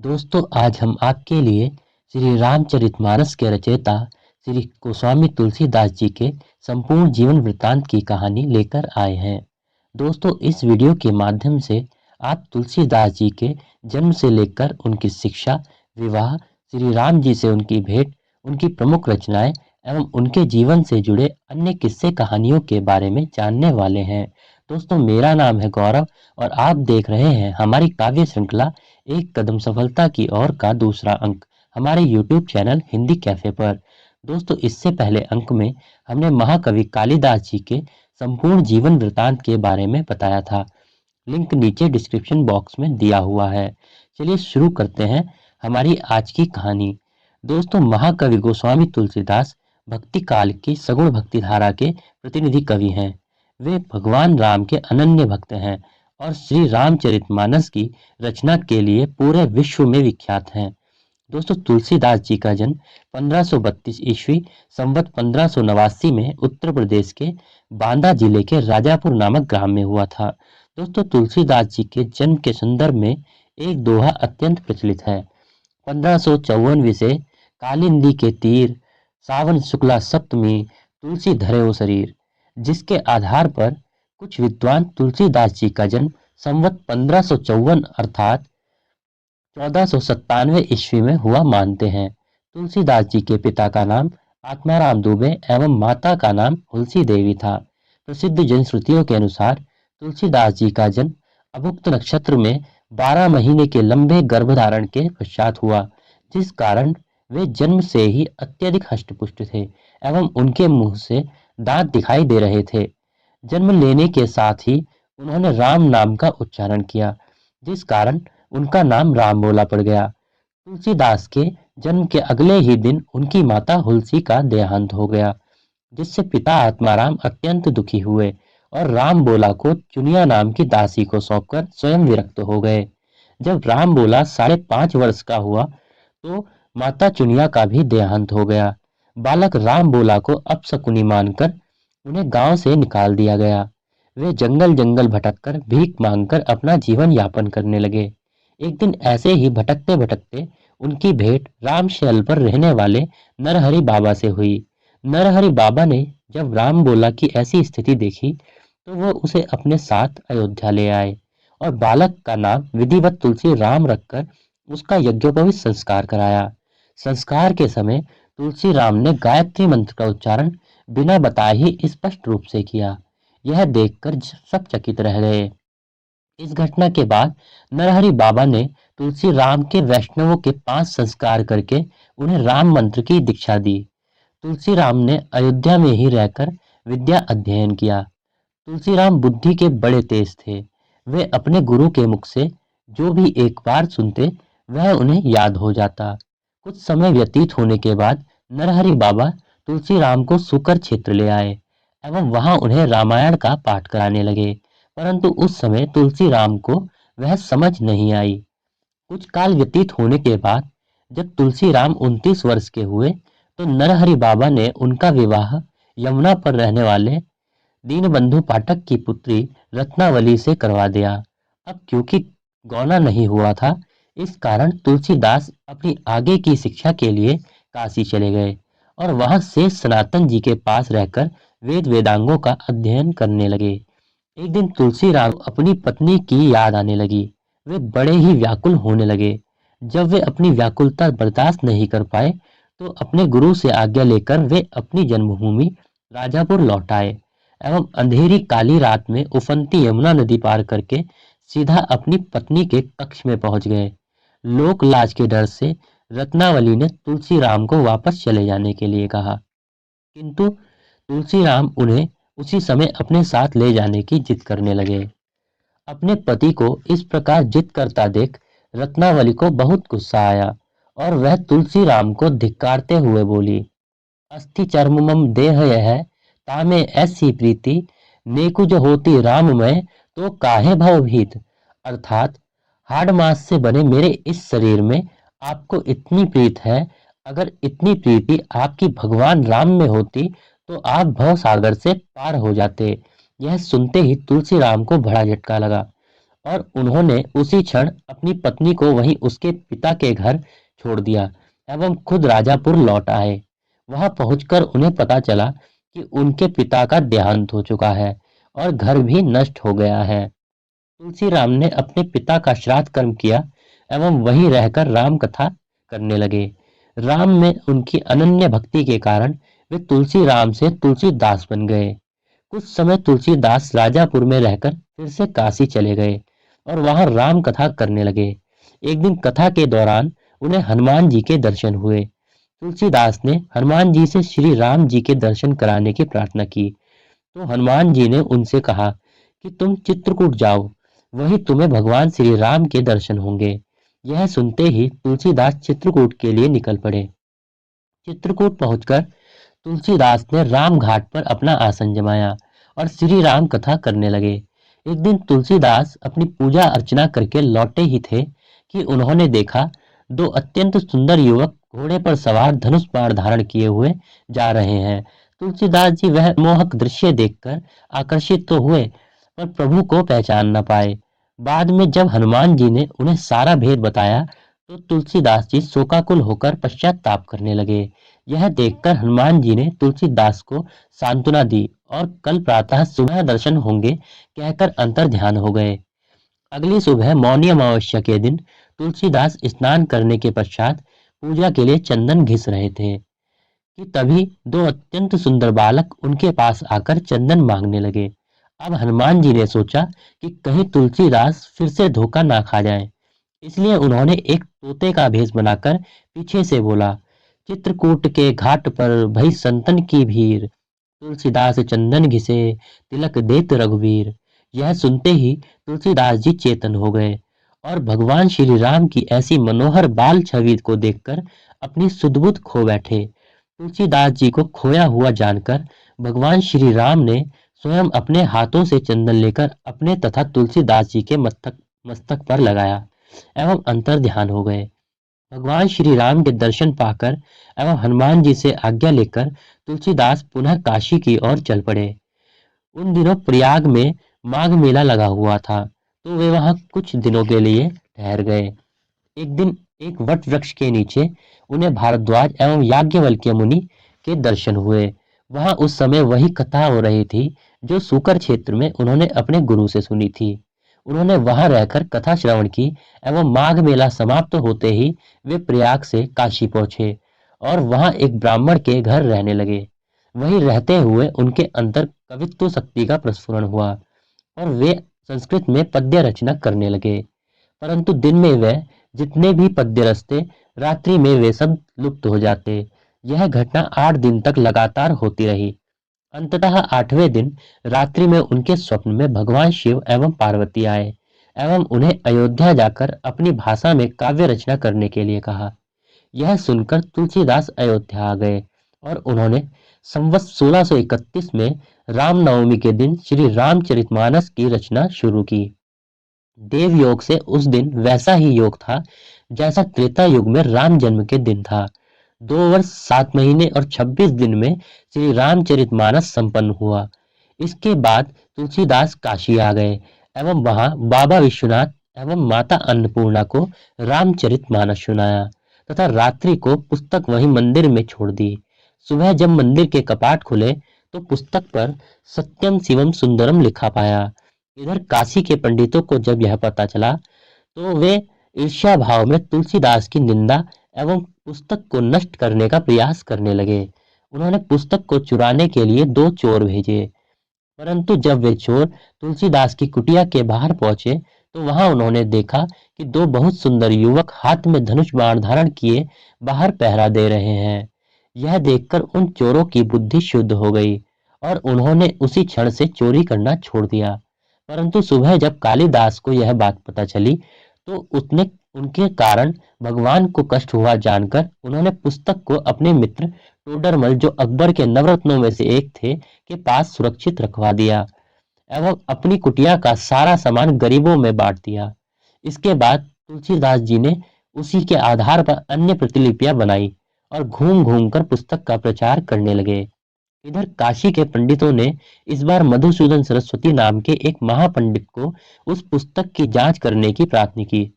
दोस्तों आज हम आपके लिए श्री रामचरितमानस के रचयिता श्री गोस्वामी तुलसीदास जी के संपूर्ण जीवन वृत्तांत की कहानी लेकर आए हैं। दोस्तों इस वीडियो के माध्यम से आप तुलसीदास जी के जन्म से लेकर उनकी शिक्षा, विवाह, श्री राम जी से उनकी भेंट, उनकी प्रमुख रचनाएं एवं उनके जीवन से जुड़े अन्य किस्से कहानियों के बारे में जानने वाले हैं। दोस्तों मेरा नाम है गौरव और आप देख रहे हैं हमारी काव्य श्रृंखला एक कदम सफलता की ओर का दूसरा अंक हमारे YouTube चैनल हिंदी कैफे पर। दोस्तों इससे पहले अंक में हमने महाकवि कालिदास जी के संपूर्ण जीवन वृतांत के बारे में बताया था। लिंक नीचे डिस्क्रिप्शन बॉक्स में दिया हुआ है। चलिए शुरू करते हैं हमारी आज की कहानी। दोस्तों महाकवि गोस्वामी तुलसीदास भक्ति काल की सगुण भक्ति धारा के प्रतिनिधि कवि हैं। वे भगवान राम के अनन्य भक्त हैं और श्री रामचरितमानस की रचना के लिए पूरे विश्व में विख्यात हैं। दोस्तों तुलसीदास जी का जन्म 1532 ईस्वी संवत 1589 में उत्तर प्रदेश के बांदा जिले के राजापुर नामक ग्राम में हुआ था। दोस्तों तुलसीदास जी के जन्म के संदर्भ में एक दोहा अत्यंत प्रचलित है। 1554 से कालिंदी के तीर सावन शुक्ला सप्तमी तुलसी धरे शरीर, जिसके आधार पर कुछ विद्वान तुलसीदास जी का जन्म संवत 1554 अर्थात 1497 ईस्वी में हुआ मानते हैं। तुलसीदास जी के पिता का नाम आत्माराम दुबे एवं माता का नाम हुलसी देवी था। प्रसिद्ध जनश्रुतियों के अनुसार तुलसीदास जी का जन्म अभुक्त नक्षत्र में 12 महीने के लंबे गर्भधारण के पश्चात हुआ, जिस कारण वे जन्म से ही अत्यधिक हष्टपुष्ट थे एवं उनके मुंह से दांत दिखाई दे रहे थे। जन्म लेने के साथ ही उन्होंने राम नाम का उच्चारण किया, जिस कारण उनका नाम राम बोला पड़ गया। तुलसीदास के जन्म के अगले ही दिन उनकी माता हुलसी का देहांत हो गया, जिससे पिता आत्माराम अत्यंत दुखी हुए और राम बोला को चुनिया नाम की दासी को सौंपकर स्वयं विरक्त हो गए। जब राम बोला 5.5 वर्ष का हुआ तो माता चुनिया का भी देहांत हो गया। बालक राम बोला को अपशकुनी मानकर उन्हें गांव से निकाल दिया गया। वे जंगल जंगल भटककर भीख मांगकर अपना जीवन यापन करने लगे। एक दिन ऐसे ही भटकते भटकते उनकी भेंट रामशैल पर रहने वाले नरहरि बाबा से हुई। नरहरि बाबा ने जब राम बोला की ऐसी स्थिति देखी तो वो उसे अपने साथ अयोध्या ले आए और बालक का नाम विधिवत तुलसी राम रखकर उसका यज्ञोपवीत संस्कार कराया। संस्कार के समय तुलसी राम ने गायत्री मंत्र का उच्चारण बिना बताए ही स्पष्ट रूप से किया। यह देखकर सब चकित रह गए। इस घटना के बाद नरहरि बाबा ने तुलसी राम के वैष्णवों के 5 संस्कार करके उन्हें राम मंत्र की दीक्षा दी। तुलसी राम ने अयोध्या में ही रहकर विद्या अध्ययन किया। तुलसी राम बुद्धि के बड़े तेज थे। वे अपने गुरु के मुख से जो भी एक बार सुनते वह उन्हें याद हो जाता। कुछ समय व्यतीत होने के बाद नरहरि बाबा तुलसी राम को सुकर क्षेत्र ले आए एवं वहां उन्हें रामायण का पाठ कराने लगे, परंतु उस समय तुलसी राम को वह समझ नहीं आई। कुछ काल व्यतीत होने के बाद जब तुलसी राम 29 वर्ष के हुए तो नरहरि बाबा ने उनका विवाह यमुना पर रहने वाले दीनबंधु पाठक की पुत्री रत्नावली से करवा दिया। अब क्योंकि गौना नहीं हुआ था, इस कारण तुलसीदास अपनी आगे की शिक्षा के लिए काशी चले गए और वहां से सनातन जी के पास रहकर वेद वेदांगों का अध्ययन करने लगे। एक दिन तुलसी राम अपनी पत्नी की याद आने लगी। वे बड़े ही व्याकुल होने लगे। जब वे अपनी व्याकुलता बर्दाश्त नहीं कर पाए तो अपने गुरु से आज्ञा लेकर वे अपनी जन्मभूमि राजापुर लौट आए एवं अंधेरी काली रात में उफनती यमुना नदी पार करके सीधा अपनी पत्नी के कक्ष में पहुंच गए। लोक लाज के डर से रत्नावली ने तुलसी राम को वापस चले जाने के लिए कहा, किंतु तुलसी राम उन्हें उसी समय अपने साथ ले जाने की जिद करने लगे। अपने पति को इस प्रकार जिद करता देख रत्नावली को बहुत गुस्सा आया और वह तुलसी राम को धिक्कारते हुए बोली, अस्थि चर्ममम देह यह तामे ऐसी प्रीति नेकुज होती राममय तो काहे भवभीत। अर्थात हाड़ मांस से बने मेरे इस शरीर में आपको इतनी प्रीत है, अगर इतनी प्रीति आपकी भगवान राम में होती तो आप भव सागर से पार हो जाते। यह सुनते ही तुलसी राम को बड़ा झटका लगा और उन्होंने उसी क्षण अपनी पत्नी को वहीं उसके पिता के घर छोड़ दिया एवं खुद राजापुर लौट आए। वहां पहुंचकर उन्हें पता चला कि उनके पिता का देहांत हो चुका है और घर भी नष्ट हो गया है। तुलसीराम ने अपने पिता का श्राद्ध कर्म किया एवं वहीं रहकर राम कथा करने लगे। राम में उनकी अनन्य भक्ति के कारण वे तुलसीराम से तुलसीदास बन गए। कुछ समय तुलसीदास राजापुर में रहकर फिर से काशी चले गए और वहां राम कथा करने लगे। एक दिन कथा के दौरान उन्हें हनुमान जी के दर्शन हुए। तुलसीदास ने हनुमान जी से श्री राम जी के दर्शन कराने की प्रार्थना की, तो हनुमान जी ने उनसे कहा कि तुम चित्रकूट जाओ, वहीं तुम्हें भगवान श्री राम के दर्शन होंगे। यह सुनते ही तुलसीदास चित्रकूट के लिए निकल पड़े। चित्रकूट पहुंचकर तुलसीदास ने राम घाट पर अपना आसन जमाया और श्री राम कथा करने लगे। एक दिन तुलसीदास अपनी पूजा अर्चना करके लौटे ही थे कि उन्होंने देखा दो अत्यंत सुंदर युवक घोड़े पर सवार धनुष बाण धारण किए हुए जा रहे हैं। तुलसीदास जी वह मोहक दृश्य देखकर आकर्षित तो हुए, पर प्रभु को पहचान न पाए। बाद में जब हनुमान जी ने उन्हें सारा भेद बताया, तो तुलसीदास जी शोकाकुल होकर पश्चाताप करने लगे। यह देखकर हनुमान जी ने तुलसीदास को सांत्वना दी और कल प्रातः सुबह दर्शन होंगे कहकर अंतर ध्यान हो गए। अगली सुबह मौनी अमावस्या के दिन तुलसीदास स्नान करने के पश्चात पूजा के लिए चंदन घिस रहे थे कि तभी दो अत्यंत सुंदर बालक उनके पास आकर चंदन मांगने लगे। अब हनुमान जी ने सोचा कि कहीं तुलसीदास फिर से धोखा ना खा जाए, इसलिए उन्होंने एक तोते का भेष बनाकर पीछे से बोला, चित्रकूट के घाट पर भई संतन की भीड़, तुलसीदास चंदन घिसे तिलक देत रघुवीर। यह सुनते ही तुलसीदास जी चेतन हो गए और भगवान श्री राम की ऐसी मनोहर बाल छवि को देखकर अपनी सुध-बुध खो बैठे। तुलसीदास जी को खोया हुआ जानकर भगवान श्री राम ने स्वयं अपने हाथों से चंदन लेकर अपने तथा तुलसीदास जी के मस्तक मस्तक पर लगाया एवं अंतर ध्यान हो गए। भगवान श्री राम के दर्शन पाकर एवं हनुमान जी से आज्ञा लेकर तुलसीदास पुनः काशी की ओर चल पड़े। उन दिनों प्रयाग में माघ मेला लगा हुआ था, तो वे वहां कुछ दिनों के लिए ठहर गए। एक दिन एक वट वृक्ष के नीचे उन्हें भारद्वाज एवं याज्ञवल्क्य मुनि के दर्शन हुए। वहां उस समय वही कथा हो रही थी जो सूकर क्षेत्र में उन्होंने अपने गुरु से सुनी थी। उन्होंने वहां रहकर कथा श्रवण की एवं माघ मेला समाप्त होते ही वे प्रयाग से काशी पहुंचे और वहां एक ब्राह्मण के घर रहने लगे। वहीं रहते हुए उनके अंदर कवित्व शक्ति का प्रस्फुरण हुआ और वे संस्कृत में पद्य रचना करने लगे। परंतु दिन में वे जितने भी पद्य रचते, रात्रि में वे सब लुप्त हो जाते। यह घटना 8 दिन तक लगातार होती रही। अंततः 8वें दिन रात्रि में उनके स्वप्न में भगवान शिव एवं पार्वती आए एवं उन्हें अयोध्या जाकर अपनी भाषा में काव्य रचना करने के लिए कहा। यह सुनकर तुलसीदास अयोध्या आ गए और उन्होंने संवत 1631 में रामनवमी के दिन श्री रामचरितमानस की रचना शुरू की। देव योग से उस दिन वैसा ही योग था जैसा त्रेता युग में राम जन्म के दिन था। 2 वर्ष 7 महीने और 26 दिन में श्री रामचरितमानस संपन्न हुआ। इसके बाद तुलसीदास काशी आ गए एवं वहां बाबा विश्वनाथ एवं माता अन्नपूर्णा को रामचरितमानस सुनाया तथा रात्रि को पुस्तक वहीं मंदिर में छोड़ दी। सुबह जब मंदिर के कपाट खुले तो पुस्तक पर सत्यम शिवम सुंदरम लिखा पाया। इधर काशी के पंडितों को जब यह पता चला तो वे ईर्ष्या भाव में तुलसीदास की निंदा एवं पुस्तक को नष्ट करने का प्रयास करने लगे। उन्होंने पुस्तक को चुराने के लिए 2 चोर भेजे, परंतु जब वे चोर तुलसीदास की कुटिया के बाहर पहुंचे तो वहां उन्होंने देखा कि 2 बहुत सुंदर युवक हाथ में धनुष बाण धारण किए बाहर पहरा दे रहे हैं। यह देखकर उन चोरों की बुद्धि शुद्ध हो गई और उन्होंने उसी क्षण से चोरी करना छोड़ दिया। परंतु सुबह जब कालिदास को यह बात पता चली तो उसने उनके कारण भगवान को कष्ट हुआ जानकर उन्होंने पुस्तक को अपने मित्र टोडरमल, जो अकबर के नवरत्नों में से एक थे, के पास सुरक्षित रखवा दिया एवं अपनी कुटिया का सारा सामान गरीबों में बांट दिया। इसके बाद तुलसीदास जी ने उसी के आधार पर अन्य प्रतिलिपियां बनाई और घूम घूम कर पुस्तक का प्रचार करने लगे। इधर काशी के पंडितों ने इस बार मधुसूदन सरस्वती नाम के एक महापंडित को उस पुस्तक की जांच करने की प्रार्थना की।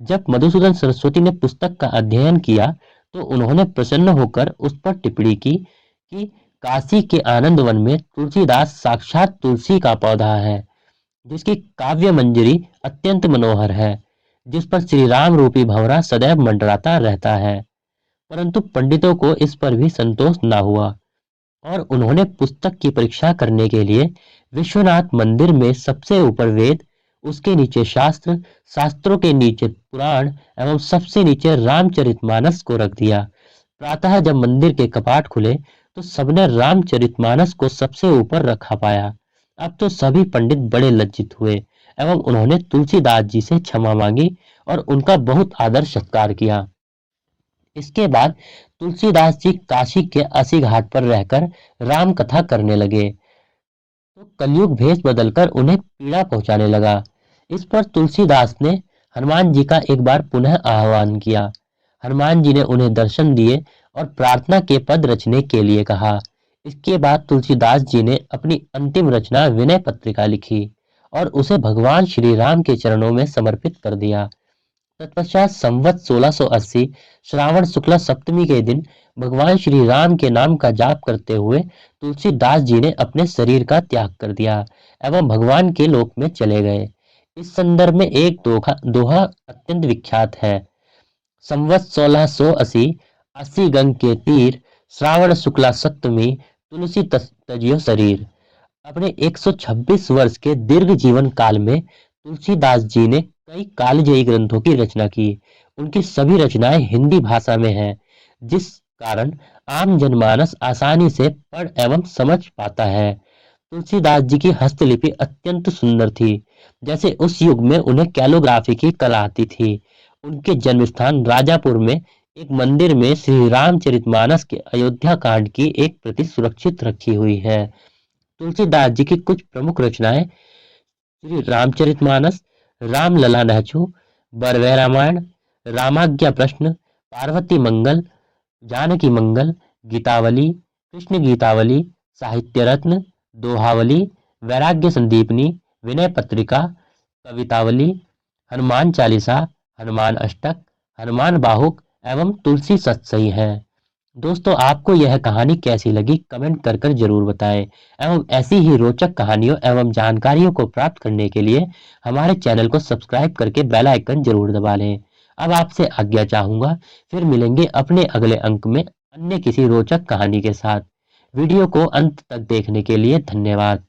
जब मधुसूदन सरस्वती ने पुस्तक का अध्ययन किया तो उन्होंने प्रसन्न होकर उस पर टिप्पणी की कि काशी के आनंद वन में तुलसीदास साक्षात तुलसी का पौधा है, जिसकी काव्य मंजरी अत्यंत मनोहर है, जिस पर श्री राम रूपी भंवरा सदैव मंडराता रहता है। परंतु पंडितों को इस पर भी संतोष न हुआ और उन्होंने पुस्तक की परीक्षा करने के लिए विश्वनाथ मंदिर में सबसे ऊपर वेद, उसके नीचे शास्त्र, शास्त्रों के नीचे पुराण एवं सबसे नीचे रामचरितमानस को रख दिया। प्रातः जब मंदिर के कपाट खुले तो सबने रामचरितमानस को सबसे ऊपर रखा पाया। अब तो सभी पंडित बड़े लज्जित हुए एवं उन्होंने तुलसीदास जी से क्षमा मांगी और उनका बहुत आदर सत्कार किया। इसके बाद तुलसीदास जी काशी के अस्सी घाट पर रहकर राम कथा करने लगे तो कलयुग भेष बदलकर उन्हें पीड़ा पहुंचाने लगा। इस पर तुलसीदास ने हनुमान जी का एक बार पुनः आह्वान किया। हनुमान जी ने उन्हें दर्शन दिए और प्रार्थना के पद रचने के लिए कहा। इसके बाद तुलसीदास जी ने अपनी अंतिम रचना विनय पत्रिका लिखी और उसे भगवान श्री राम के चरणों में समर्पित कर दिया। तत्पश्चात संवत 1680 श्रावण शुक्ला सप्तमी के दिन भगवान श्री राम के नाम का जाप करते हुए तुलसीदास जी ने अपने शरीर का त्याग कर दिया एवं भगवान के लोक में चले गए। इस संदर्भ में एक दोहा अत्यंत विख्यात है। संवत 1680 अस्सी गंग के तीर, श्रावण शुक्ला सप्तमी, तुलसी तजियो शरीर। अपने 126 वर्ष के दीर्घ जीवन काल में तुलसीदास जी ने कई कालजयी ग्रंथों की रचना की। उनकी सभी रचनाएं हिंदी भाषा में हैं, जिस कारण आम जनमानस आसानी से पढ़ एवं समझ पाता है। तुलसीदास जी की हस्तलिपि अत्यंत सुंदर थी, जैसे उस युग में उन्हें कैलोग्राफी की कला आती थी। उनके जन्म स्थान राजापुर में एक मंदिर में श्री रामचरितमानस के अयोध्या कांड की एक प्रति सुरक्षित रखी हुई है। तुलसीदास जी की कुछ प्रमुख रचनाएं श्री रामचरितमानस, रामलला नहचु, बरवै रामायण, रामाज्ञा प्रश्न, पार्वती मंगल, जानकी मंगल, गीतावली, कृष्ण गीतावली, साहित्य रत्न, दोहावली, वैराग्य संदीपनी, विनय पत्रिका, कवितावली, हनुमान चालीसा, हनुमान अष्टक, हनुमान बाहुक एवं तुलसी सतसई है। दोस्तों, आपको यह कहानी कैसी लगी कमेंट कर कर जरूर बताएं एवं ऐसी ही रोचक कहानियों एवं जानकारियों को प्राप्त करने के लिए हमारे चैनल को सब्सक्राइब करके बेल आइकन जरूर दबा लें। अब आपसे आज्ञा चाहूंगा, फिर मिलेंगे अपने अगले अंक में अन्य किसी रोचक कहानी के साथ। वीडियो को अंत तक देखने के लिए धन्यवाद।